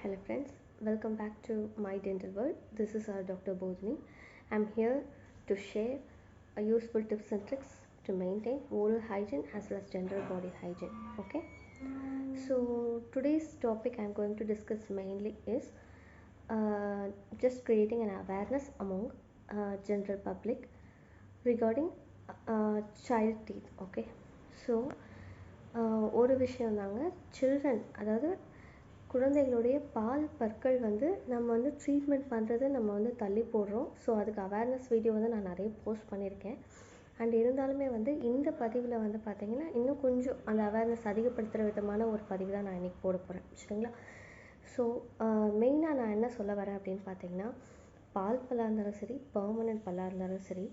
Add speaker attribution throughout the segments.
Speaker 1: Hello friends, welcome back to my dental world. This is our Dr. Bhothini. I'm here to share a useful tips and tricks to maintain oral hygiene as well as general body hygiene. Okay, so today's topic I'm going to discuss mainly is uh, just creating an awareness among general public regarding child teeth. Okay, so ஒரு விஷயம் தாங்க, children அதாவது குழந்தைகளுடைய பால் பற்கள் வந்து நம்ம வந்து treatment பண்ணுறதை நம்ம வந்து தள்ளி போடுறோம். ஸோ அதுக்கு அவேர்னஸ் வீடியோ வந்து நான் நிறைய போஸ்ட் பண்ணியிருக்கேன். அண்ட் இருந்தாலுமே வந்து இந்த பதிவில் வந்து பார்த்திங்கன்னா இன்னும் கொஞ்சம் அந்த அவேர்னஸ் அதிகப்படுத்துகிற விதமான ஒரு பதிவு தான் நான் இன்றைக்கி போட போகிறேன், சரிங்களா? ஸோ மெயினாக நான் என்ன சொல்ல வரேன் அப்படின்னு பார்த்தீங்கன்னா, பால் பல்லாக இருந்தாலும் சரி, பர்மனெண்ட் பல்லாக இருந்தாலும் சரி,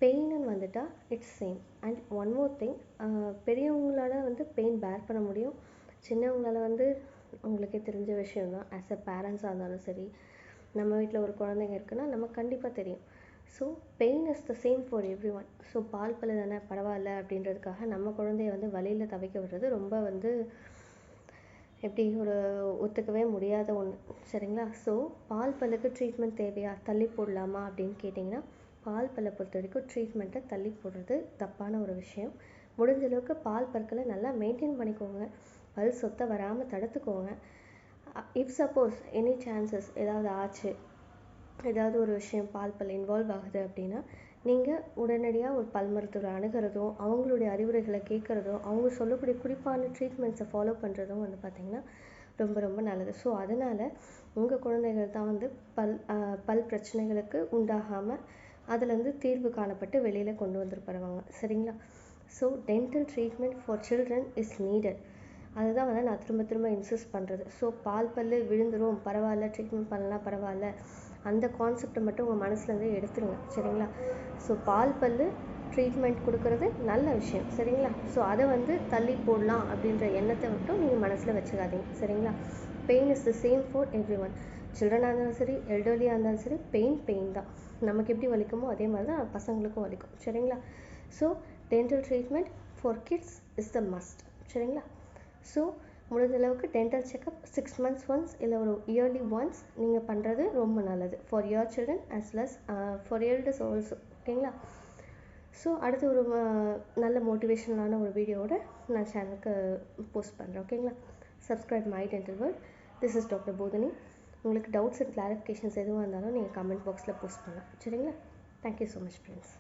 Speaker 1: பெயின்னு வந்துட்டால் it's same. And one more thing, பெரியவங்களால் வந்து பெயின் பேர் பண்ண முடியும், சின்னவங்களால் வந்து உங்களுக்கே தெரிஞ்ச விஷயம் தான். ஆஸ் அ பேரண்ட்ஸாக இருந்தாலும் சரி, நம்ம வீட்டில் ஒரு குழந்தைங்க இருக்குன்னா நமக்கு கண்டிப்பாக தெரியும். So pain is the same for everyone. So பால் பல்லு தானே பரவாயில்ல அப்படின்றதுக்காக நம்ம குழந்தைய வந்து வழியில் தவிக்க விடுறது ரொம்ப வந்து எப்படி ஒரு ஒத்துக்கவே முடியாத ஒன்று, சரிங்களா? ஸோ பால் பல்லுக்கு ட்ரீட்மெண்ட் தேவையா, தள்ளி போடலாமா அப்படின்னு கேட்டிங்கன்னா, பால் பல்லை பொறுத்த வரைக்கும் ட்ரீட்மெண்ட்டை தள்ளி போடுறது தப்பான ஒரு விஷயம். முடிஞ்ச அளவுக்கு பால் பற்களை நல்லா மெயின்டைன் பண்ணிக்கோங்க, பல் சொத்தை வராமல் தடுத்துக்கோங்க. இஃப் சப்போஸ் எனி சான்சஸ் ஏதாவது ஆச்சு, ஏதாவது ஒரு விஷயம் பால் பல் இன்வால்வ் ஆகுது அப்படின்னா, நீங்கள் உடனடியாக ஒரு பல் மருத்துவரை அணுகிறதும், அவங்களுடைய அறிவுரைகளை கேட்குறதும், அவங்க சொல்லக்கூடிய குறிப்பான ட்ரீட்மெண்ட்ஸை ஃபாலோ பண்ணுறதும் வந்து பார்த்திங்கன்னா ரொம்ப ரொம்ப நல்லது. ஸோ அதனால் உங்கள் குழந்தைகள் தான் வந்து பல் பிரச்சனைகளுக்கு உண்டாகாமல் அதுலேருந்து தீர்வு காணப்பட்டு வெளியில் கொண்டு வந்துருப்பாங்க, சரிங்களா? So dental treatment for children is needed. அதுதான் வந்து நான் திரும்ப திரும்ப இன்சிஸ்ட் பண்ணுறது. ஸோ பால் பல் விழுந்துடும் பரவாயில்ல, ட்ரீட்மெண்ட் பண்ணலாம் பரவாயில்ல, அந்த கான்செப்டை மட்டும் உங்கள் மனசுலேருந்து எடுத்துருங்க, சரிங்களா? ஸோ பால் பல் ட்ரீட்மெண்ட் கொடுக்கறது நல்ல விஷயம், சரிங்களா? ஸோ அதை வந்து தள்ளி போடலாம் அப்படின்ற எண்ணத்தை மட்டும் நீங்கள் மனசில் வச்சுக்காதீங்க, சரிங்களா? Pain is the same for everyone. சில்ட்ரனாக இருந்தாலும் சரி, எல்டர்லியாக இருந்தாலும் சரி, பெயின் தான். நமக்கு எப்படி வலிக்குமோ அதே மாதிரி தான் பசங்களுக்கும் வலிக்கும், சரிங்களா? So dental treatment for kids is the must, சரிங்களா? ஸோ முடிஞ்ச அளவுக்கு டென்டல் செக்கப் 6 months ஒன்ஸ் இல்லை ஒரு இயர்லி ஒன்ஸ் நீங்கள் பண்ணுறது ரொம்ப நல்லது for your children as well as for elders also, ஓகேங்களா? ஸோ அடுத்து ஒரு நல்ல மோட்டிவேஷனலான ஒரு வீடியோவோட நான் சேனலுக்கு போஸ்ட் பண்ணுறேன், ஓகேங்களா? Subscribe my dental world. This is doctor Bodhini. உங்களுக்கு டவுட்ஸ் அண்ட் கிளாரிஃபிகேஷன்ஸ் எதுவாக இருந்தாலும் நீங்கள் கமெண்ட் பாக்ஸில் போஸ்ட் பண்ணலாம், சரிங்களா? Thank you so much friends.